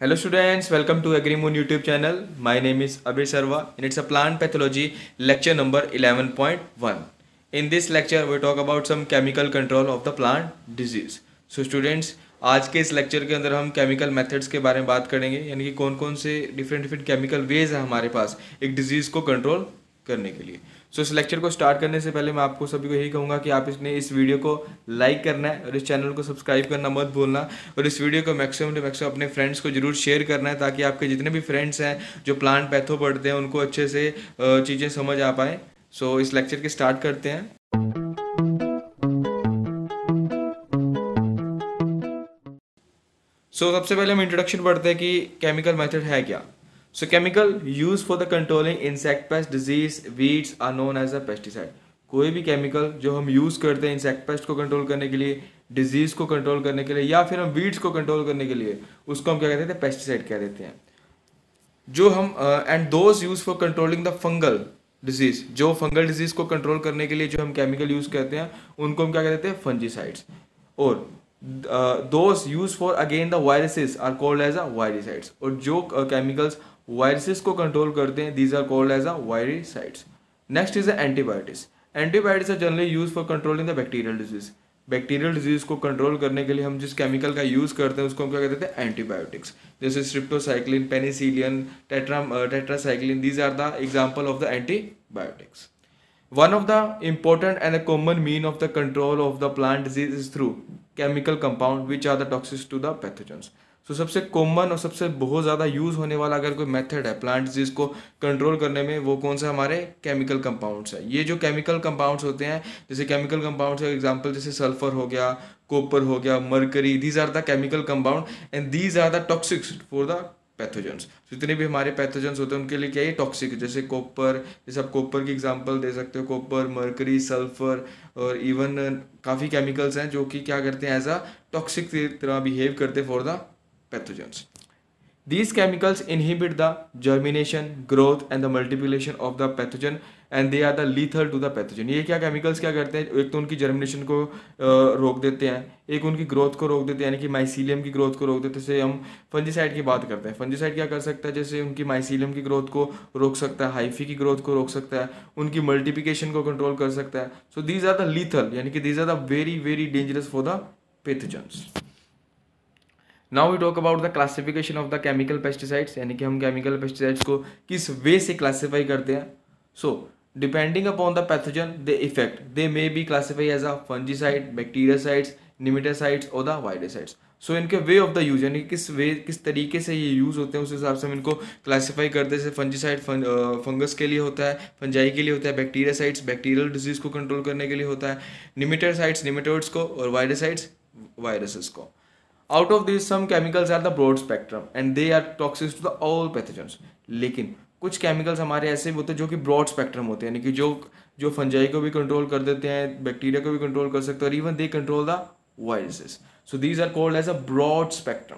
Hello students, welcome to AgriMoon YouTube channel. My name is Abir Sarva and it's a plant pathology lecture number 11.1. In this lecture we talk about some chemical control of the plant disease. So students, आज के इस lecture के अंदर हम chemical methods के बारे में बात करेंगे, यानी कि कौन कौन से डिफरेंट केमिकल वेज है हमारे पास एक डिजीज़ को कंट्रोल करने के लिए। सो इस लेक्चर को स्टार्ट करने से पहले मैं आपको सभी को यही कहूँगा कि आप इस वीडियो को लाइक करना है और इस चैनल को सब्सक्राइब करना मत भूलना, और इस वीडियो को मैक्सिमम टू मैक्सिमम अपने फ्रेंड्स को जरूर शेयर करना है, ताकि आपके जितने भी फ्रेंड्स हैं जो प्लांट पैथो पढ़ते हैं उनको अच्छे से चीज़ें समझ आ पाए। सो इस लेक्चर के स्टार्ट करते हैं। सबसे पहले हम इंट्रोडक्शन पढ़ते हैं कि केमिकल मेथड है क्या। Chemical use for the controlling insect pest disease weeds are known as a pesticide. कोई भी केमिकल जो हम यूज़ करते हैं इंसेक्ट पेस्ट को कंट्रोल करने के लिए, डिजीज़ को कंट्रोल करने के लिए, या फिर हम वीड्स को कंट्रोल करने के लिए, उसको हम क्या कहते हैं, पेस्टिसाइड कह देते हैं। जो हम and those use for controlling the fungal disease, जो फंगल डिजीज को कंट्रोल करने के लिए जो हम केमिकल यूज़ करते हैं उनको हम क्या कहते हैं, फंजीसाइड्स। और those use for again the viruses are called as a viricides. और जो केमिकल्स वायरसेस को कंट्रोल करते हैं these are called as a viricides. Next is antibiotics. Antibiotics are generally use for controlling the bacterial disease. Bacterial disease को control करने के लिए हम जिस केमिकल का यूज करते हैं उसको हम क्या कहते हैं, एंटीबायोटिक्स। जैसे streptocycline, penicillin, tetracycline, these are the example of the antibiotics. One of the important and a common mean of the control of the plant disease is through chemical compound which are the toxic to the pathogens. सबसे common और सबसे बहुत ज़्यादा use होने वाला अगर कोई method है प्लांट डिजीज़ को कंट्रोल करने में, वो कौन सा, हमारे केमिकल कंपाउंड्स है। ये जो केमिकल कंपाउंड्स होते हैं, जैसे केमिकल कंपाउंड्स का एग्जांपल जैसे सल्फर हो गया, कॉपर हो गया, mercury, these are the chemical compound and these are the toxics for the pathogens. जितने भी हमारे पैथोजेंस होते हैं उनके लिए क्या ये टॉक्सिक है। जैसे कॉपर, जैसे आप कॉपर की एग्जांपल दे सकते हो, कॉपर, मरकरी, सल्फर, और इवन काफ़ी केमिकल्स हैं जो कि क्या करते हैं, एज अ टॉक्सिक की तरह बिहेव करते हैं for the pathogens. These chemicals inhibit the germination, growth and the multiplication of the pathogen and they are the lethal to the pathogen. ये क्या केमिकल्स क्या करते हैं, एक तो उनकी जर्मिनेशन को रोक देते हैं, एक उनकी ग्रोथ को रोक देते हैं, यानी कि माइसीलियम की ग्रोथ को रोक देते हैं। जैसे हम फंजीसाइड की बात करते हैं, फंजीसाइड क्या कर सकता है, जैसे उनकी माइसीलियम की ग्रोथ को रोक सकता है, हाइफी की ग्रोथ को रोक सकता है, उनकी मल्टीप्लिकेशन को कंट्रोल कर सकता है। So these are the lethal, यानी कि these are the very very dangerous for the pathogens. Now we talk about the classification of the chemical pesticides, यानी कि हम केमिकल पेस्टिसाइड्स को किस वे से क्लासीफाई करते हैं। So depending upon the pathogen they effect, they may be classify as a fungicide, bactericides, nematicides और the वायरसाइड्स। सो इनके वे ऑफ द यूज, यानी किस तरीके से ये यूज़ होते हैं उस हिसाब से हम इनको क्लासीफाई करते हैं। जैसे फंजीसाइड फंगस के लिए होता है, फंजाई के लिए होता है, बैक्टीरियासाइड्स बैक्टीरियल डिजीज को कंट्रोल करने के लिए होता है, निमेटासाइड्स निमेटोड्स को, और वायरसाइड्स वायरसेस को। Out of these, some chemicals are the broad spectrum and they are toxic to the all pathogens. लेकिन कुछ केमिकल्स हमारे ऐसे होते हैं जो कि ब्रॉड स्पेक्ट्रम होते हैं, यानी कि जो फंजाई को भी कंट्रोल कर देते हैं, बैक्टीरिया को भी कंट्रोल कर सकते हैं, और even they control the viruses. So these are called as a broad spectrum.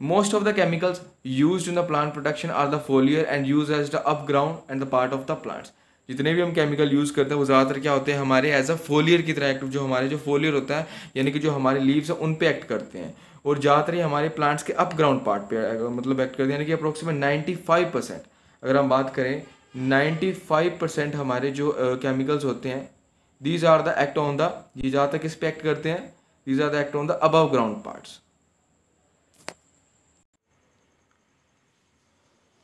Most of the chemicals used in the plant protection are the foliar and used as the upground and the part of the plants. जितने भी हम chemical use करते हैं वो ज़्यादातर क्या होते हैं, हमारे एज अ फोलियर की तरह एक्ट, जो हमारे जो फोलियर होता है यानी कि जो हमारे लीव्स है उन पे एक्ट करते हैं, और ज़्यादातर ही हमारे प्लांट्स के अप ग्राउंड पार्ट पे मतलब एक्ट करते हैं, यानी कि अप्रोक्सीमेट 95%, अगर हम बात करें 95% हमारे जो केमिकल्स होते हैं these are the act on the, ये ज़्यादातर किस पे एक्ट करते हैं, these are the act on the above ground parts.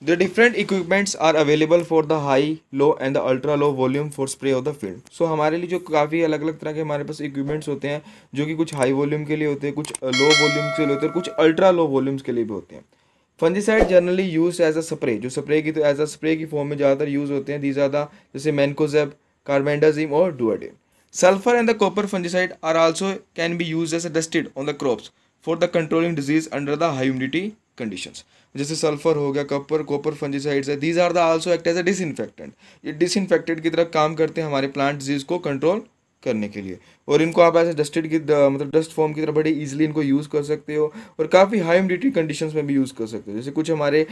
The different equipments are available for the high, low and the ultra low volume for spray of the field. So हमारे लिए जो काफ़ी अलग अलग तरह के हमारे पास इक्विपमेंट्स होते हैं, जो कि कुछ हाई वॉल्यूम के लिए होते हैं, कुछ लो वॉल्यूम के लिए होते हैं, कुछ अल्ट्रा लो वॉल्यूम्स के लिए भी होते हैं। Fungicide generally use as a spray, जो स्प्रे की एज अ स्प्रे की फॉर्म में ज़्यादातर यूज होते हैं। दीज आर द जैसे मैनकोजेब, कार्बेंडाजिम और डुआडेन। Sulphur and the copper fungicide are also can be use as a dusted on the crops for the controlling disease under the high humidity conditions. जैसे sulphur हो गया, copper fungicides है, these are the also act as a disinfectant. ये disinfectant की तरह काम करते हैं हमारे प्लांट डिजीज को कंट्रोल करने के लिए, और इनको आप ऐसे डस्टेड की मतलब डस्ट फॉर्म की तरह बड़े इजीली इनको यूज़ कर सकते हो, और काफ़ी हाई ह्यूमिडिटी कंडीशंस में भी यूज़ कर सकते हो। जैसे कुछ हमारे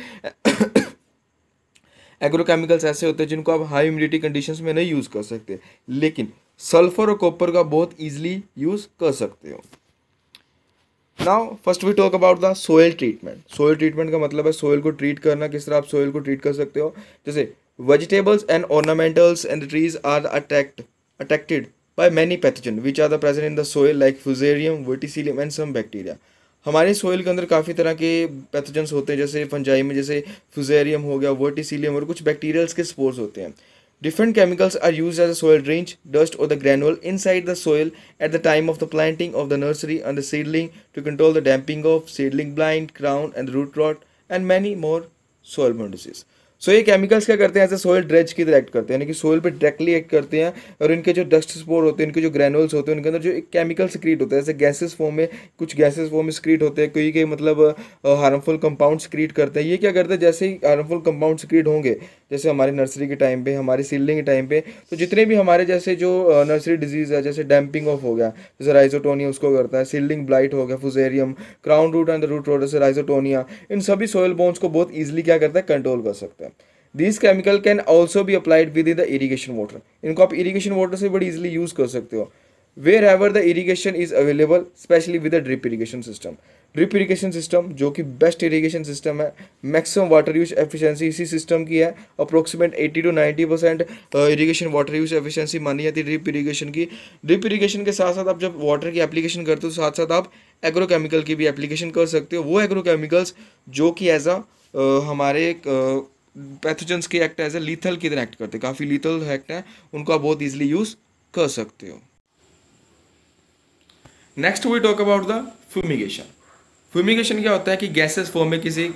एग्रोकेमिकल्स ऐसे होते हैं जिनको आप हाई ह्यूमिडिटी कंडीशंस में नहीं यूज़ कर सकते, लेकिन सल्फर और कॉपर का बहुत ईजिली यूज़ कर सकते हो। Now first we talk about the soil treatment. Soil treatment का मतलब है सोयल को ट्रीट करना, किस तरह आप सोयल को ट्रीट कर सकते हो। जैसे vegetables and ornamentals and trees are attracted by many pathogen which are the present in the soil like fusarium, verticillium and some bacteria। हमारे सोइल के अंदर काफ़ी तरह के पैथोजेंस होते हैं, जैसे फंजाई में जैसे फ्यूजेरियम हो गया, वर्टिसिलियम और कुछ बैक्टीरियल्स के स्पोर्स होते हैं। Different chemicals are use as a soil drench, dust और the granular inside the soil at the time of the planting of the nursery and the seedling to control the damping of seedling blind, crown and root rot and many more soil borne disease. So ये chemicals क्या करते हैं, ऐसे soil drench की तरह act करते हैं, यानी कि सोयल पे डायरेक्टली एक्ट करते हैं और इनके जो डस्ट स्पोर होते हैं, इनके जो ग्रैनुअल्स होते हैं, उनके अंदर जो एक केमिकल सिक्रीट होता है, जैसे गैसेस फॉर्म में, कुछ गैसेस फॉर्म में सिक्रीट होते हैं, कोई के मतलब हार्मफुल कंपाउंड सिक्रीट करते हैं। ये क्या करते हैं, जैसे ही हार्मफुल कंपाउंड सिक्रीट होंगे, जैसे हमारी नर्सरी के टाइम पे, हमारी सीडलिंग के टाइम पे, तो जितने भी हमारे जैसे जो नर्सरी डिजीज़ है, जैसे डैम्पिंग ऑफ हो गया, जैसे राइजोटोनिया उसको करता है, सीडलिंग ब्लाइट हो गया, fusarium, crown root and the root rot जैसे राइजोटोनिया, इन सभी सोयल बोन्स को बहुत ईजिली क्या करता है, कंट्रोल कर सकता है। This chemical can also be applied with in the irrigation water. इनको आप इरीगेशन वाटर से बड़ी इजिली यूज़ कर सकते हो। Wherever the irrigation is available, specially with the drip irrigation system. Drip irrigation system जो कि बेस्ट इरीगेशन सिस्टम है, मैक्सिमम वाटर यूज एफिशिएंसी इसी सिस्टम की है। Approximate 80 to 90% irrigation water use efficiency मानी जाती है ड्रिप इरीगेशन की। ड्रिप इरीगेशन के साथ साथ आप जब वाटर की एप्लीकेशन करते हो, साथ साथ आप एग्रोकेमिकल की भी एप्लीकेशन कर सकते हो। वो एग्रोकेमिकल्स जो कि एज अ हमारे पैथोजेंस के एक्ट एज ए लीथल की तरह एक्ट करते हैं, काफ़ी लीथल एक्ट है, उनको आप बहुत ईजिली यूज़ कर सकते हो। Next we talk about the fumigation. Fumigation क्या होता है कि गैसेस फॉर्म में किसी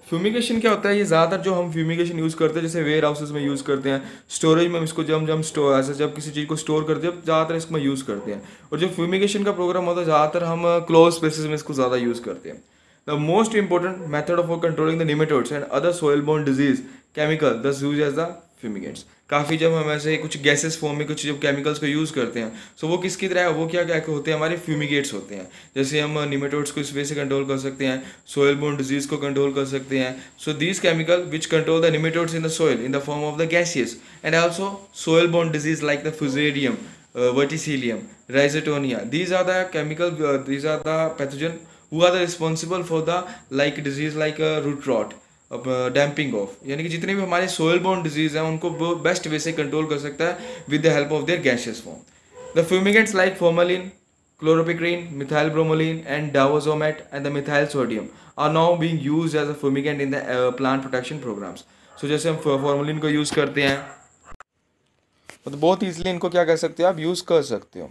फ्यूमिगेशन क्या होता है, ये ज़्यादातर जो हम फ्यूमिगेशन यूज़ करते हैं, जैसे वेयर हाउसेज में यूज़ करते हैं, स्टोरेज में इसको जब हम स्टोर ऐसे जब किसी चीज़ को स्टोर करते हैं, ज़्यादातर इसको यूज़ करते हैं। और जो फ्यूमिगेशन का प्रोग्राम होता है, ज़्यादातर हम क्लोज स्पेसेस में इसको ज़्यादा यूज़ करते हैं। The most important method of controlling the nematodes and other soil-borne disease chemical thus used as the fumigants। काफ़ी जब हम ऐसे कुछ गैसेस फॉर्म में कुछ जब केमिकल्स को यूज़ करते हैं, सो वो किसकी तरह है, वो क्या क्या होते हैं, हमारे फ्यूमिगेट्स होते हैं। जैसे हम निमेटोड्स को इस वे से कंट्रोल कर सकते हैं, सोयल बोर्न डिजीज को कंट्रोल कर सकते हैं। So these chemical which control the nematodes in the soil in the form of the gaseous and also soil borne disease like the fusarium, verticillium, rhizotonia। These are the chemical, these are the pathogen who are the responsible for the like disease like root rot, damping off, यानी कि जितने भी हमारे soil borne disease हैं उनको वो best way से control कर सकता है with the help of their gaseous form. The fumigants like formalin, chloropicrin, methyl bromide and dazomet and the methyl sodium are now being used as a fumigant in the plant protection programs. So जैसे हम formalin को use करते हैं, तो बहुत easily इनको क्या कर सकते हो, आप यूज़ कर सकते हो।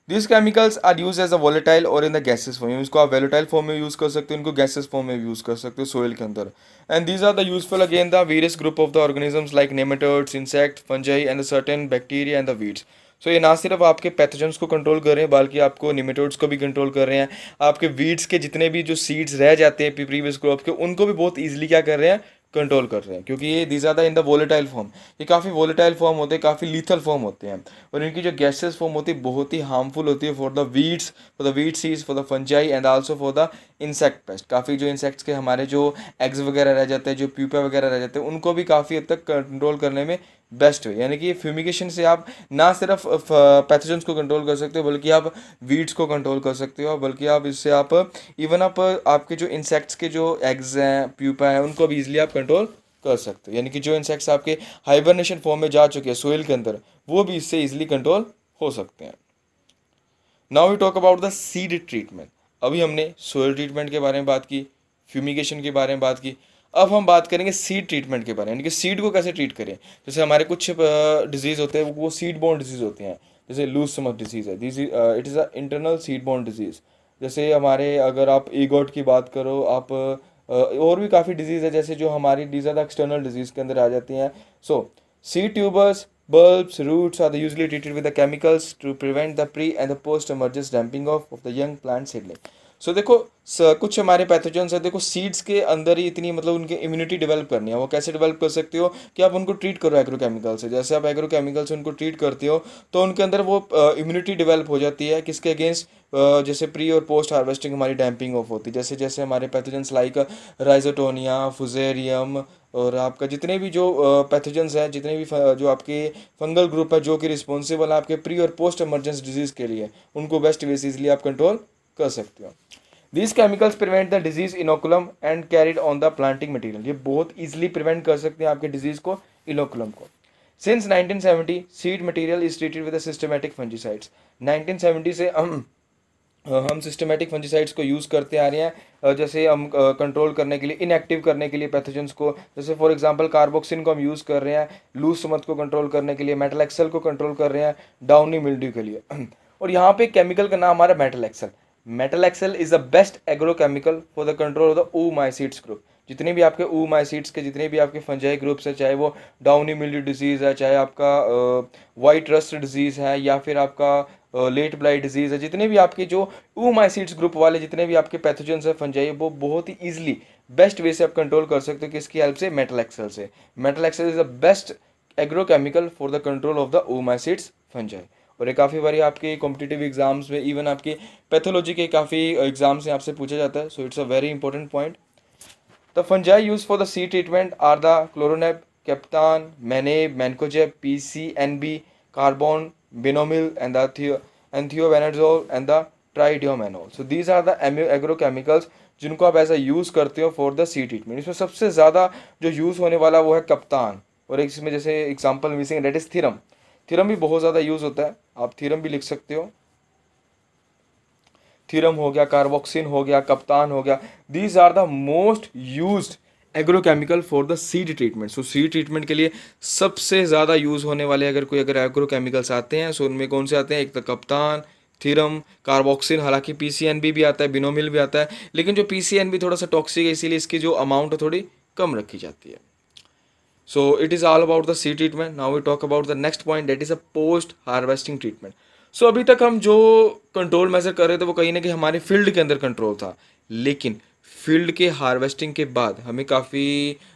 This chemicals are use as a volatile और इन द गैसेस फॉर्म। इसको आप वोलेटाइल फॉर्म में यूज़ कर सकते हो, इनको गैसेस फॉर्म में यूज़ कर सकते हो सोइल के अंदर। And these are the useful again the various group of the organisms like nematodes, insect, fungi and the certain bacteria and the weeds. So ये ना सिर्फ आपके पैथोजेंस को कंट्रोल कर रहे हैं, बल्कि आपको निमेटोड्स को भी कंट्रोल कर रहे हैं। आपके वीड्स के जितने भी जो सीड्स रह जाते हैं प्रीवियस क्रॉप के, उनको भी बहुत ईजिली क्या कर रहे हैं, कंट्रोल कर रहे हैं, क्योंकि ये these are the in the volatile form. ये काफ़ी वोलेटाइल फॉर्म होते हैं, काफ़ी लीथल फॉर्म होते हैं, और इनकी जो गैसेस फॉर्म होती है बहुत ही हार्मफुल होती है for the weeds, for the weed seeds, for the fungi and also for the insect pest. काफ़ी जो इंसेक्ट्स के हमारे जो एग्स वगैरह रह जाते हैं, जो प्यूपा वगैरह रह जाते हैं, उनको भी काफ़ी हद तक कंट्रोल करने में बेस्ट है। यानी कि फ्यूमिगेशन से आप ना सिर्फ पैथोजेंस को कंट्रोल कर सकते हो, बल्कि आप वीड्स को कंट्रोल कर सकते हो, बल्कि आप इससे आप इवन आप आपके जो इंसेक्ट्स के जो एग्स हैं, प्यूपा हैं, उनको भी ईजिली आप कंट्रोल कर सकते हो। यानी कि जो इंसेक्ट्स आपके हाइबरनेशन फॉर्म में जा चुके हैं सोइल के अंदर, वो भी इससे इजीली कंट्रोल हो सकते हैं। Now we talk about the seed treatment. अभी हमने सोइल ट्रीटमेंट के बारे में बात की, फ्यूमिगेशन के बारे में बात की, अब हम बात करेंगे सीड ट्रीटमेंट के बारे में, यानी कि सीड को कैसे ट्रीट करें। जैसे हमारे कुछ डिजीज़ होते हैं, वो सीड बोर्न डिजीज़ होते हैं, जैसे लूज स्टमक डिजीज़ है, this it is a internal seed borne disease. जैसे हमारे अगर आप ईगॉट की बात करो, आप और भी काफ़ी डिजीज़ है, जैसे जो हमारी these are the external disease के अंदर आ जाती हैं। So seed tubers, bulbs, roots are usually treated with the chemicals to prevent the pre and the post emergence damping of the young plant seedling। सो देखो कुछ हमारे पैथोजेंस है, देखो सीड्स के अंदर ही इतनी मतलब उनकी इम्यूनिटी डेवलप करनी है। वो कैसे डेवलप कर सकते हो कि आप उनको ट्रीट करो एग्रोकेमिकल से। जैसे आप एग्रोकेमिकल से उनको ट्रीट करते हो तो उनके अंदर वो इम्यूनिटी डेवलप हो जाती है, किसके अगेंस्ट, जैसे प्री और पोस्ट हार्वेस्टिंग हमारी डैम्पिंग ऑफ होती है। जैसे जैसे हमारे पैथोजेंस लाइक राइजोटोनिया, फुजेरियम और आपका जितने भी जो पैथोजेंस हैं, जितने भी जो आपके फंगल ग्रुप है जो कि रिस्पॉन्सिबल है आपके प्री और पोस्ट इमरजेंस डिजीज़ के लिए, उनको बेस्ट वे से इजीली आप कंट्रोल कर सकते हो। These chemicals prevent the disease inoculum and carried on the planting material. ये बहुत easily prevent कर सकते हैं आपके disease को, inoculum को. Since 1970, seed material is treated with a systematic fungicides. 1970 से हम सिस्टमेटिक फंजीसाइड्स को यूज़ करते आ रहे हैं, जैसे हम कंट्रोल करने के लिए, इनएक्टिव करने के लिए पैथोजेंस को, जैसे फॉर एग्जांपल कार्बोक्सिन को हम यूज़ कर रहे हैं लूज स्मथ को कंट्रोल करने के लिए, मेटल एक्सेल को कंट्रोल कर रहे हैं डाउनी मिल्ड्यू के लिए. और यहाँ पे केमिकल का नाम हमारा metalaxyl. Metalaxyl is the best agrochemical for the control of the oomycetes group. जितने भी आपके ओमाइसीड्स के जितने भी आपके फंजाई ग्रुप्स है, चाहे वो डाउनी मिल्ड्यू डिजीज़ है, चाहे आपका वाइट रस्ट डिजीज़ है, या फिर आपका लेट ब्लाइट डिजीज़ है, जितने भी आपके जो ओमाइसीड्स ग्रुप वाले जितने भी आपके पैथोजेंस है फंजाई, वो बहुत ही ईजिली बेस्ट वे से आप कंट्रोल कर सकते हो किसकी हेल्प से, मेटल एक्सेल से. Metalaxyl is the best agrochemical for the control of the oomycetes fungi. और ये काफ़ी बारी आपके कॉम्पिटिटिव एग्जाम्स में, इवन आपके पैथोलॉजी के काफ़ी एग्जाम्स में आपसे पूछा जाता है. So it's a very important point. The fungi use for the seed treatment are the chloroneb, captan, maneb, mancozeb, PCNB, carbon, benomyl and thiobenzol and the tridimenol. So these are the agrochemicals जिनको आप ऐसा use करते हो for the seed treatment. इसमें सबसे ज़्यादा जो use होने वाला वो है कप्तान, और एक इसमें जैसे example missing that is thiram. Thiram भी बहुत ज़्यादा यूज़ होता है, आप थीरम भी लिख सकते हो. थीरम हो गया, कार्बोक्सिन हो गया, कप्तान हो गया. These are the most used agrochemical for the seed treatment. So seed treatment के लिए सबसे ज़्यादा यूज़ होने वाले अगर एग्रोकेमिकल्स आते हैं, सो उनमें कौन से आते हैं, एक तो कप्तान, थीरम, कार्बोक्सिन, हालांकि PCNB भी आता है, बिनोमिल भी आता है, लेकिन जो PCNB थोड़ा सा टॉक्सिक है, इसीलिए इसकी जो अमाउंट थोड़ी कम रखी जाती है. So it is all about the seed treatment. Now we talk about the next point, that is a post harvesting treatment. So अभी तक हम जो कंट्रोल मेजर कर रहे थे वो कहीं ना कहीं हमारे फील्ड के अंदर कंट्रोल था, लेकिन फील्ड के हार्वेस्टिंग के बाद हमें काफ़ी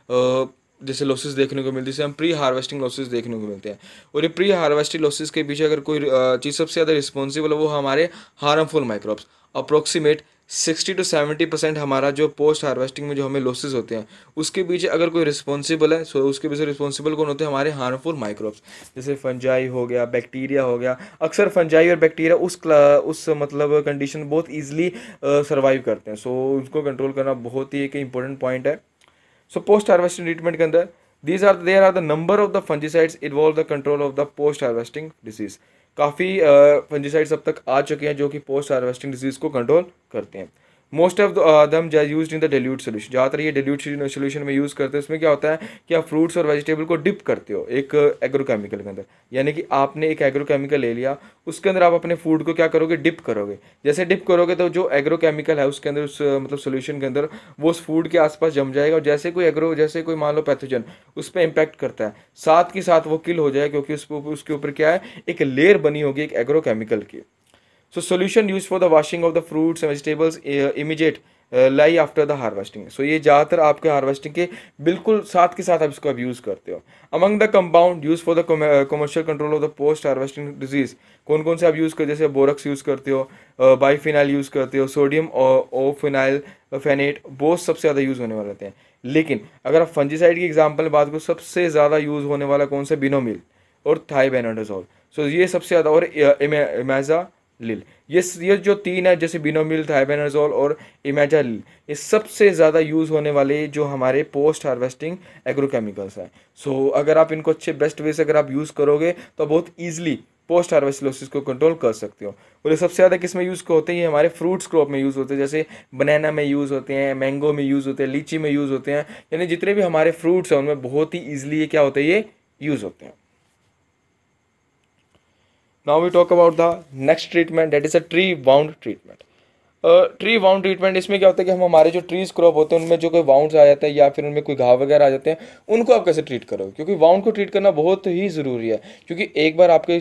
जैसे लॉसेस देखने को मिलती है, जैसे हम प्री हार्वेस्टिंग लॉसेस देखने को मिलते हैं. और ये प्री हार्वेस्टिंग लॉसेस के पीछे अगर कोई चीज़ सबसे ज़्यादा रिस्पॉन्सिबल है वो हमारे हार्मफुल माइक्रोब्स. अप्रोक्सीमेट 60 to 70% हमारा जो पोस्ट हार्वेस्टिंग में जो हमें लॉसेस होते हैं उसके पीछे अगर कोई रिस्पॉन्सिबल है, सो उसके पीछे रिस्पॉन्सिबल कौन होते हैं, हमारे हार्मफुल माइक्रोब्स. जैसे फंजाई हो गया, बैक्टीरिया हो गया. अक्सर फंजाई और बैक्टीरिया उस मतलब कंडीशन बहुत ईजिली सर्वाइव करते हैं. सो उसको कंट्रोल करना बहुत ही एक इंपॉर्टेंट पॉइंट है. सो पोस्ट हार्वेस्टिंग ट्रीटमेंट के अंदर there are the number of the fungicides involve the control of the post harvesting disease. काफ़ी फंजीसाइड्स अब तक आ चुके हैं जो कि पोस्ट हार्वेस्टिंग डिजीज को कंट्रोल करते हैं. Most of them use in the dilute solution. ज़्यादातर ये डिल्यूट सोल्यूशन में यूज़ करते हैं. उसमें क्या होता है कि आप फ्रूट्स और वेजिटेबल को डिप करते हो एक एग्रोकेमिकल के अंदर, यानी कि आपने एक एग्रोकेमिकल ले लिया, उसके अंदर आप अपने फूड को क्या करोगे, डिप करोगे. जैसे डिप करोगे तो जो एग्रोकेमिकल है उसके अंदर, उस मतलब सोल्यूशन के अंदर, वो उस फूड के आसपास जम जाएगा, और जैसे कोई मान लो पैथोजन उस पर इम्पैक्ट करता है, साथ के साथ वो किल हो जाए, क्योंकि उसके ऊपर क्या है, एक लेयर बनी होगी एक एग्रोकेमिकल की. So solution used for the washing of the fruits and vegetables immediate लाई आफ्टर द हार्वेस्टिंग. सो ये ज़्यादातर आपके हार्वेस्टिंग के बिल्कुल साथ के साथ आप इसको अब यूज़ करते हो. Among the compound use for the commercial control of the post harvesting disease, कौन कौन से आप यूज़ करते हो, जैसे बोरक्स यूज़ करते हो, बाईफिनाइल यूज़ करते हो, सोडियम ओफिनाइल फेनेट, बहुत सबसे ज़्यादा यूज़ होने वाले होते हैं. लेकिन अगर आप फंजीसाइड की एग्जाम्पल में बात करो, सबसे ज़्यादा यूज़ होने वाला कौन सा, बिनोमिल और थाइबेनोडाजोल. सो ये सबसे ज़्यादा, और इमेजालिल, ये जो तीन है, जैसे बिनोमिल, थाइबेनोडाजोल और इमेजालिल, ये सबसे ज़्यादा यूज़ होने वाले जो हमारे पोस्ट हार्वेस्टिंग एग्रोकेमिकल्स हैं. सो अगर आप इनको अच्छे बेस्ट वे से अगर आप यूज़ करोगे तो बहुत ईजिली पोस्ट हार्वेस्ट लॉसेस को कंट्रोल कर सकते हो. और ये सबसे ज़्यादा किस में यूज़ होते हैं, ये हमारे फ्रूट्स क्रॉप में यूज़ होते हैं, जैसे बनाना में यूज़ होते हैं, मैंगो में यूज़ होते हैं, लीची में यूज़ होते हैं, यानी जितने भी हमारे फ्रूट्स हैं उनमें बहुत ही ईजिली ये क्या होते हैं, ये यूज़ होते हैं. Now we talk about the next treatment, that is a tree wound treatment. Tree wound treatment, इसमें क्या होता है कि हम हमारे जो ट्रीज क्रॉप होते हैं उनमें जो कोई वाउंड्स आ जाते हैं या फिर उनमें कोई घाव वगैरह आ जाते हैं, उनको आप कैसे ट्रीट करोगे, क्योंकि वाउंड को ट्रीट करना बहुत ही ज़रूरी है. क्योंकि एक बार आपके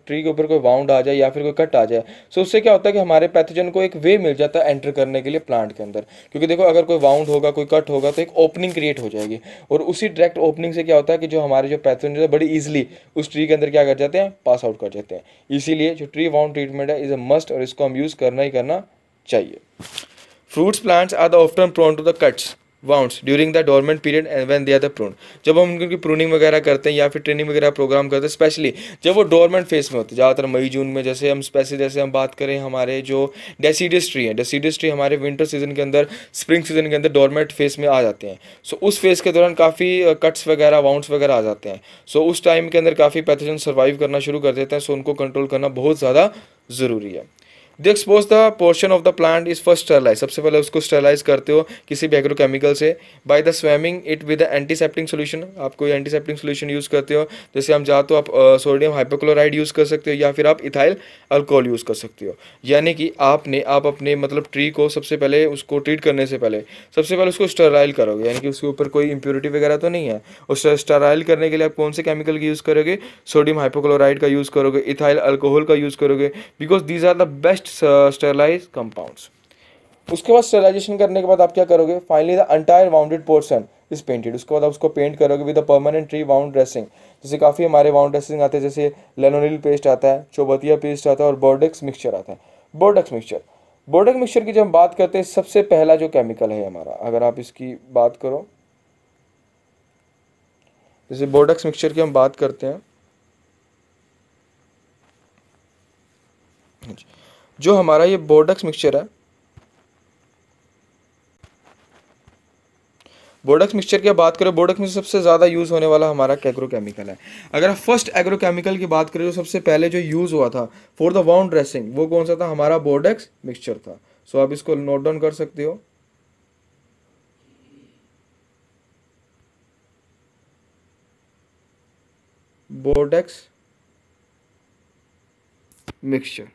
ट्री के ऊपर कोई वाउंड आ जाए या फिर कोई कट आ जाए, सो उससे क्या होता है कि हमारे पैथोजन को एक वे मिल जाता है एंटर करने के लिए प्लांट के अंदर. क्योंकि देखो, अगर कोई वाउंड होगा, कोई कट होगा, तो एक ओपनिंग क्रिएट हो जाएगी, और उसी डायरेक्ट ओपनिंग से क्या होता है कि जो हमारे जो पैथोजन है बड़ी ईजिली उस ट्री के अंदर क्या कर जाते हैं, पास आउट कर जाते हैं. इसीलिए जो ट्री वाउंड ट्रीटमेंट है इज़ अ मस्ट, और इसको हम यूज़ करना ही करना चाहिए. Fruits plants are the often prone to the cuts. Wounds during the dormant period and when they are the prune. जब हम उनकी प्रूनिंग वगैरह करते हैं या फिर ट्रेनिंग वगैरह प्रोग्राम करते हैं, स्पेशली जब वो डोरमेंट फेस में होते हैं, ज़्यादातर मई जून में। जैसे हम स्पेशली जैसे हम बात करें हमारे जो डेसीडियस ट्री है, डेसीडियस ट्री हमारे विंटर सीजन के अंदर, स्प्रिंग सीजन के अंदर डोरमेंट फेस में आ जाते हैं। सो उस फेस के दौरान काफ़ी कट्स वगैरह, वाउंड्स वगैरह आ जाते हैं। सो उस टाइम के अंदर काफ़ी पैथोजन सर्वाइव करना शुरू कर देते हैं। सो उनको कंट्रोल करना बहुत ज़्यादा ज़रूरी है। They expose the portion of the plant is first sterilize, सबसे पहले उसको स्टरलाइज करते हो किसी भी एग्रोकेमिकल से, by the swimming it with antiseptic solution. आप कोई एंटीसेप्टिक सोल्यूशन यूज़ करते हो, जैसे हम चाहो तो आप सोडियम हाइपोक्लोराइड यूज़ कर सकते हो या फिर आप इथाइल अल्कोहल यूज़ कर सकते हो। यानी कि आप अपने मतलब ट्री को सबसे पहले उसको ट्रीट करने से पहले सबसे पहले उसको स्टरलाइल करोगे, यानी कि उसके ऊपर कोई इंप्योरिटी वगैरह तो नहीं है। उस स्टरलाइल करने के लिए आप कौन से केमिकल का यूज़ करोगे? सोडियम हाइपोक्लोराइड का यूज़ करोगे, इथाइल अल्कोहल का यूज़ करोगे, because these are the best sterilize compounds. उसके बाद स्टरलाइजेशन करने के बाद आप क्या करोगे? Finally the entire wounded portion is painted. उसके बाद आप उसको पेंट करोगे with a permanent tree wound dressing. जैसे काफ़ी हमारे वाउंड ड्रेसिंग आते हैं, जैसे लेनोनिल पेस्ट आता है, चौबतिया पेस्ट आता है और बोर्डेक्स मिक्सचर आता है। बोर्डेक्स मिक्सचर की जब हम बात करते हैं, सबसे पहला जो केमिकल है हमारा, अगर आप इसकी बात करो, जैसे बोर्डेक्स मिक्सचर की हम बात करते हैं, जो हमारा ये बोर्डेक्स मिक्सचर है, बोर्डेक्स मिक्सचर की बात करें, बोर्डेक्स में सबसे ज़्यादा यूज़ होने वाला हमारा एग्रोकेमिकल है। अगर आप फर्स्ट एग्रोकेमिकल की बात करें, जो सबसे पहले जो यूज़ हुआ था फॉर द वाउंड ड्रेसिंग, वो कौन सा था? हमारा बोर्डेक्स मिक्सचर था। सो आप इसको नोट डाउन कर सकते हो। बोर्डेक्स मिक्सचर,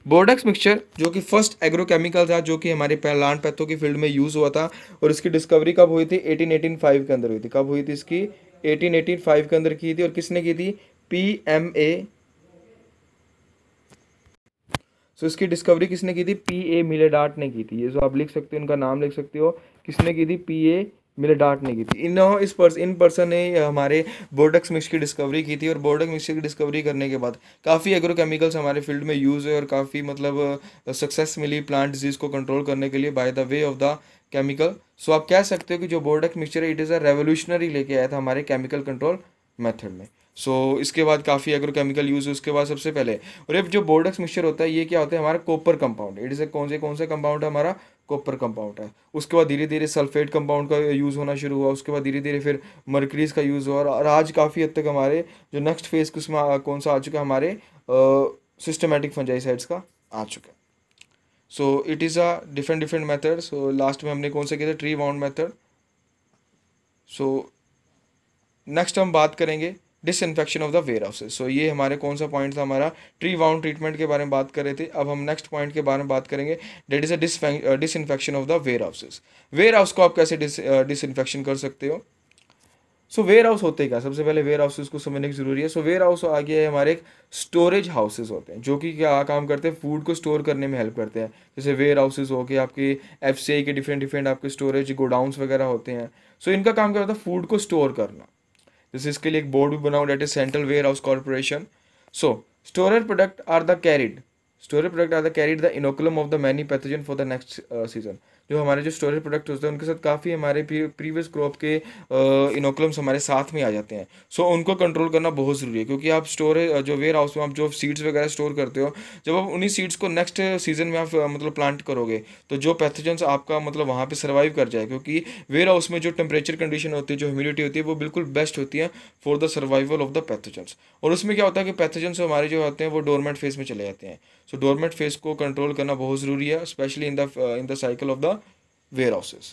बोर्डेक्स मिक्सचर जो कि फर्स्ट एग्रोकेमिकल था, जो कि हमारे प्लांट पैथो की फील्ड में यूज़ हुआ था। और इसकी डिस्कवरी कब हुई थी? 1885 के अंदर हुई थी। कब हुई थी इसकी? 1885 के अंदर की थी। और किसने की थी? PMA। सो इसकी डिस्कवरी किसने की थी? PA मिलेडार्ट ने की थी। ये जो आप लिख सकते हो, इनका नाम लिख सकते हो, किसने की थी? PA मिलेडार्ट ने की थी। इन पर्सन ने हमारे बोर्डेक्स मिक्स की डिस्कवरी की थी। और बोर्डेक्स मिक्स की डिस्कवरी करने के बाद काफ़ी एग्रोकेमिकल्स हमारे फील्ड में यूज़ है और काफ़ी मतलब सक्सेस मिली प्लांट डिजीज़ को कंट्रोल करने के लिए by the way of the chemical. So आप कह सकते हो कि जो बोर्डेक्स मिक्सचर है, इट इज़ अ रेवोल्यूशनरी लेके आया था हमारे केमिकल कंट्रोल मेथड में। सो इसके बाद काफ़ी एग्रोकेमिकल यूज़ है उसके बाद सबसे पहले। और ये जो बोर्डेक्स मिक्सचर होता है, ये क्या होता है? हमारा कॉपर कंपाउंड। इट इज़ कौन सा कंपाउंड है? हमारा कॉपर कंपाउंड है। उसके बाद धीरे धीरे सल्फेट कंपाउंड का यूज़ होना शुरू हुआ। उसके बाद धीरे धीरे फिर मर्करीज का यूज़ हुआ। और आज काफ़ी हद तक हमारे जो नेक्स्ट फेज उसमें कौन सा आ चुका है? हमारे सिस्टमेटिक फंजाइसाइड्स का आ चुका है। So it is a different method. So last में हमने कौन सा किया था? Tree wound method. So next हम बात करेंगे disinfection of the warehouses. So ये हमारे कौन सा पॉइंट था? हमारा ट्री वाउंड ट्रीटमेंट के बारे में बात कर रहे थे। अब हम नेक्स्ट पॉइंट के बारे में बात करेंगे, that is a disinfection of the warehouses. Warehouse को आप कैसे डिसइंफेक्शन कर सकते हो? सो वेयर हाउस होते क्या? सबसे पहले वेयर हाउसेज को समझने की जरूरी है। सो वेयर हाउस आगे है हमारे एक स्टोरेज हाउसेज होते हैं, जो कि क्या काम करते हैं? फूड को स्टोर करने में हेल्प करते हैं। जैसे वेयर हाउसेज हो गए आपके, FCI के डिफरेंट आपके स्टोरेज गोडाउंस वगैरह होते हैं। सो इनका काम क्या होता है? फूड को स्टोर करना। जैसे इसके लिए एक बोर्ड भी बना हुआ, that is central warehouse corporation. So storage product are the carried, the inoculum of the many pathogen for the next season. जो हमारे जो स्टोरेज प्रोडक्ट होते हैं, उनके साथ काफ़ी हमारे प्रीवियस क्रॉप के इनोकुलम्स हमारे साथ में आ जाते हैं। सो उनको कंट्रोल करना बहुत ज़रूरी है, क्योंकि आप स्टोरेज जो वेयर हाउस में आप जो सीड्स वगैरह स्टोर करते हो, जब आप उन्हीं सीड्स को नेक्स्ट सीजन में आप मतलब प्लांट करोगे, तो जो पैथोजन्स आपका मतलब वहाँ पे सर्वाइव कर जाए, क्योंकि वेयर हाउस में जो टेम्परेचर कंडीशन होती है, जो ह्यूमिडिटी होती है, वो बिल्कुल बेस्ट होती है for the survival of the pathogens. और उसमें क्या होता है कि पैथोजन्स हमारे जो होते हैं वो डोरमेंट फेज में चले जाते हैं। सो डोरमेंट फेज को कंट्रोल करना बहुत ज़रूरी है, specially in the cycle of the warehouses.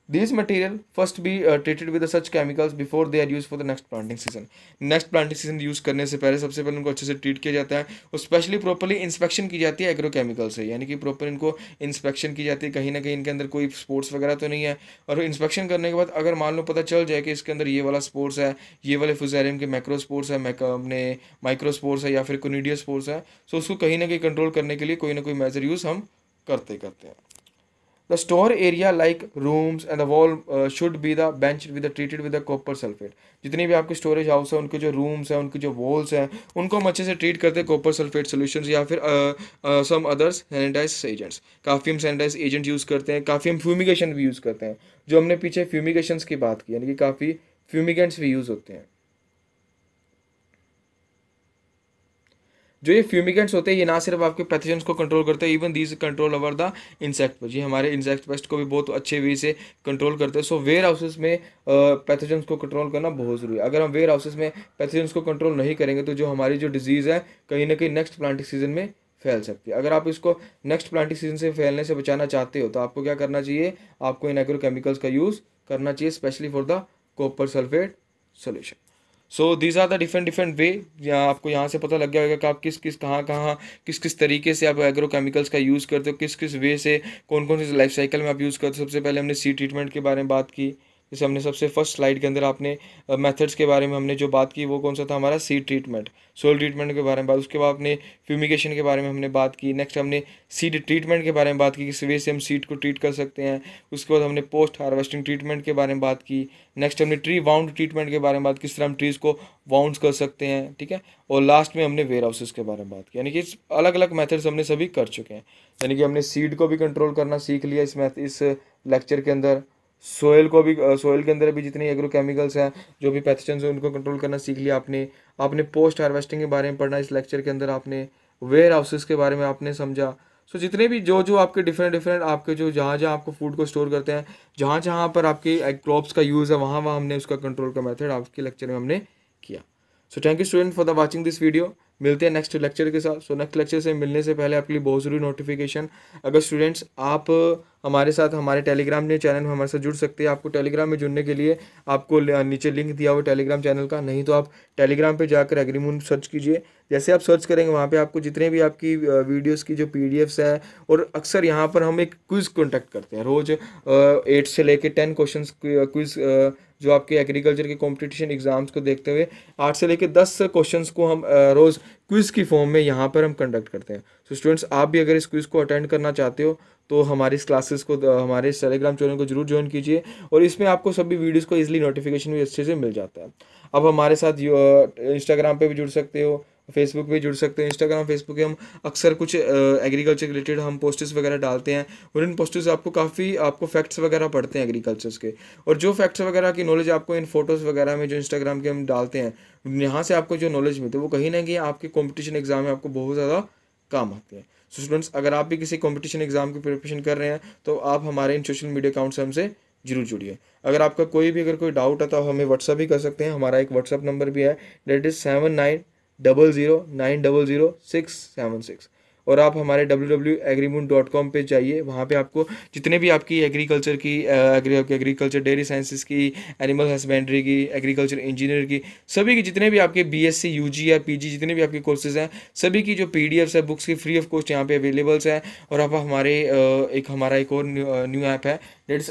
These material first be treated with such chemicals before they are used for the next planting season. Next planting season use करने से पहले सबसे पहले उनको अच्छे से ट्रीट किया जाता है और स्पेशली प्रॉपर्ली इंस्पेक्शन की जाती है एग्रोकेमिकल से, यानी कि प्रॉपर इनको इंस्पेक्शन की जाती है, कहीं ना कहीं इनके अंदर कोई स्पोर्ट्स वगैरह तो नहीं है। और इंस्पेक्शन करने के बाद अगर मान लो पता चल जाए कि इसके अंदर ये वाला स्पोर्ट्स है, ये वाले फुजारियम के मैक्रोस्पोर्ट्स है, अपने माइक्रोस्पोर्ट्स है या फिर कोनिडिया स्पोर्ट्स है, सो उसको कहीं ना कहीं कंट्रोल करने के लिए कोई ना कोई मेजर यूज़ हम करते हैं। The store area like rooms and the wall should be the bench with treated with the copper sulphate. जितनी भी आपके स्टोरेज हाउस है उनके जो रूम्स हैं उनकी जो वॉल्स हैं उनको हम अच्छे से ट्रीट करते हैं कॉपर सल्फेट सोल्यूशंस या फिर सम अदर्स सैनिटाइज एजेंट्स। काफ़ी हम सैनिटाइज एजेंट यूज़ करते हैं, काफ़ी हम फ्यूमिगेशन भी यूज़ करते हैं, जो हमने पीछे फ्यूमिगेशंस की बात की, यानी कि काफ़ी फ्यूमिगेंट्स भी यूज़ होते हैं। जो ये फ्यूमिगेंट्स होते हैं ये ना सिर्फ आपके पैथोजेंस को कंट्रोल करते हैं, even these control over the insect pest. ये हमारे इंसेक्ट पेस्ट को भी बहुत अच्छे वे से कंट्रोल करते हैं। सो वेयर हाउसेस में पैथोजेंस को कंट्रोल करना बहुत ज़रूरी है। अगर हम वेयर हाउसेस में पैथोजेंस को कंट्रोल नहीं करेंगे तो जो हमारी जो डिजीज़ है कहीं ना कहीं नेक्स्ट प्लांटिंग सीजन में फैल सकती है। अगर आप इसको नेक्स्ट प्लांटिंग सीजन से फैलने से बचाना चाहते हो तो आपको क्या करना चाहिए, आपको इन एग्रो केमिकल्स का यूज़ करना चाहिए, specially for the copper sulphate solution. So these are the different way. आपको यहाँ से पता लग गया होगा कि आप किस किस तरीके से आप एग्रो केमिकल्स का यूज़ करते हो, किस किस वे से, कौन कौन सी लाइफ साइकिल में आप यूज़ करते हो। सबसे पहले हमने सीड ट्रीटमेंट के बारे में बात की, जैसे हमने सबसे फर्स्ट स्लाइड के अंदर आपने मेथड्स के बारे में हमने जो बात की वो कौन सा था, हमारा सीड ट्रीटमेंट, सोइल ट्रीटमेंट के बारे में बात। उसके बाद आपने फ्यूमिगेशन के बारे में हमने बात की। नेक्स्ट हमने सीड ट्रीटमेंट के बारे में बात की, किस वे से हम सीड को ट्रीट कर सकते हैं। उसके बाद हमने पोस्ट हार्वेस्टिंग ट्रीटमेंट के बारे में बात की। नेक्स्ट हमने ट्री वाउंड ट्रीटमेंट के बारे में बात की, किस तरह हम ट्रीज़ को वाउंड्स कर सकते हैं, ठीक है। और लास्ट में हमने वेयर हाउसेस के बारे में बात की, यानी कि अलग अलग मेथड्स हमने सभी कर चुके हैं। यानी कि हमने सीड को भी कंट्रोल करना सीख लिया इस लेक्चर के अंदर, सोयल को भी, सोयल के अंदर भी जितने एग्रो केमिकल्स हैं, जो भी पैथोजेंस हैं उनको कंट्रोल करना सीख लिया आपने पोस्ट हार्वेस्टिंग के बारे में पढ़ना इस लेक्चर के अंदर, आपने वेयर हाउसेस के बारे में आपने समझा। सो जितने भी जो आपके डिफरेंट आपके जो जहाँ आपको फूड को स्टोर करते हैं, जहाँ पर आपके क्रॉप्स का यूज़ है, वहाँ हमने उसका कंट्रोल का मेथड आपके लेक्चर में हमने किया। So thank you student for the watching this video. मिलते हैं नेक्स्ट लेक्चर के साथ। सो नेक्स्ट लेक्चर से मिलने से पहले आपके लिए बहुत ज़रूरी नोटिफिकेशन, अगर स्टूडेंट्स आप हमारे साथ हमारे टेलीग्राम ने चैनल में हमारे साथ जुड़ सकते हैं। आपको टेलीग्राम में जुड़ने के लिए आपको नीचे लिंक दिया हुआ टेलीग्राम चैनल का, नहीं तो आप टेलीग्राम पे जाकर एग्रीमून सर्च कीजिए। जैसे आप सर्च करेंगे वहाँ पे आपको जितने भी आपकी वीडियोस की जो पीडीएफ्स है, और अक्सर यहाँ पर हम एक क्विज़ कंडक्ट करते हैं रोज़ 8 से लेकर 10 क्वेश्चन क्विज़, जो आपके एग्रीकल्चर के कॉम्पिटिशन एग्जाम्स को देखते हुए 8 से लेकर 10 क्वेश्चंस को हम रोज़ क्विज़ की फॉर्म में यहाँ पर हम कंडक्ट करते हैं। सो स्टूडेंट्स आप भी अगर इस क्विज़ को अटेंड करना चाहते हो तो हमारी इस क्लासेस को, हमारे इस टेलीग्राम चैनल को जरूर ज्वाइन कीजिए, और इसमें आपको सभी वीडियोस को इजीली नोटिफिकेशन भी अच्छे से मिल जाता है। अब हमारे साथ इंस्टाग्राम पे भी जुड़ सकते हो, फेसबुक पे जुड़ सकते हैं। इंस्टाग्राम फेसबुक पे हम अक्सर कुछ एग्रीकल्चर रिलेटेड हम पोस्ट्स वगैरह डालते हैं, और इन पोस्ट्स से आपको फैक्ट्स वगैरह पढ़ते हैं एग्रीकल्चर्स के, और जो फैक्ट्स वगैरह की नॉलेज आपको इन फोटोज़ वगैरह में जो इंस्टाग्राम के हम डालते हैं, यहाँ से आपको जो नॉलेज मिलती है वो कहीं ना कहीं आपके कॉम्पिटिशन एग्जाम में आपको बहुत ज़्यादा काम आते हैं। सो स्टूडेंट्स अगर आप भी किसी कॉम्पिटिशन एग्जाम की प्रिपरेशन कर रहे हैं तो आप हमारे इन सोशल मीडिया अकाउंट से हमसे जरूर जुड़िए। अगर आपका अगर कोई डाउट है तो हमें व्हाट्सअप भी कर सकते हैं। हमारा एक व्हाट्सअप नंबर भी है, डेट इज़ 7900900676। और आप हमारे www.agrimoon.com पे जाइए, वहाँ पे आपको जितने भी आपकी एग्रीकल्चर की एग्रीकल्चर डेयरी साइंसेस की, एनिमल हस्बेंड्री की, एग्रीकल्चर इंजीनियर की, सभी की जितने भी आपके बीएससी यूजी या पीजी जितने भी आपके कोर्सेज हैं, सभी की जो पीडीएफ्स है बुक्स की फ्री ऑफ कॉस्ट यहाँ पे अवेलेबल्स हैं। और आप हमारा एक और न्यू ऐप है, डेट इज़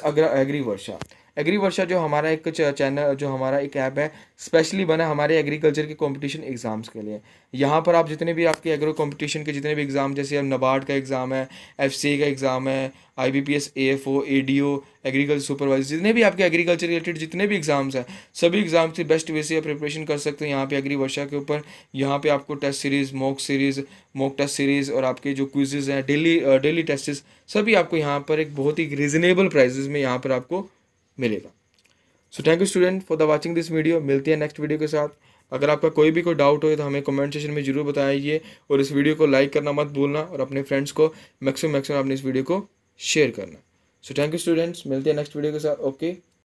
एग्रीवर्षा जो हमारा एक चैनल, जो हमारा एक ऐप है स्पेशली बना हमारे एग्रीकल्चर के कंपटीशन एग्जाम्स के लिए। यहाँ पर आप जितने भी आपके एग्रो कंपटीशन के जितने भी एग्ज़ाम, जैसे अब नबार्ड का एग्ज़ाम है, एफसीए का एग्ज़ाम है, IBPS, AFO, ADO, agriculture supervisor, जितने भी आपके एग्रीकल्चर रिलेटेड जितने भी एग्जाम्स हैं, सभी एग्जाम्स की बेस्ट वे से आप प्रिपरेशन कर सकते हैं यहाँ पे एग्रीवर्षा के ऊपर। यहाँ पे आपको test series, mock test series, और आपके जो क्विजेज़ हैं, डेली टेस्ट्स, सभी आपको यहाँ पर एक बहुत ही रिजनेबल प्राइजेस में यहाँ पर आपको मिलेगा। So thank you student for the watching this video. मिलते हैं नेक्स्ट वीडियो के साथ। अगर आपका कोई डाउट हो तो हमें कमेंट सेक्शन में जरूर बताइए, और इस वीडियो को लाइक करना मत भूलना, और अपने फ्रेंड्स को मैक्सिमम अपने इस वीडियो को शेयर करना। सो थैंक यू स्टूडेंट्स, मिलते हैं नेक्स्ट वीडियो के साथ। ओके।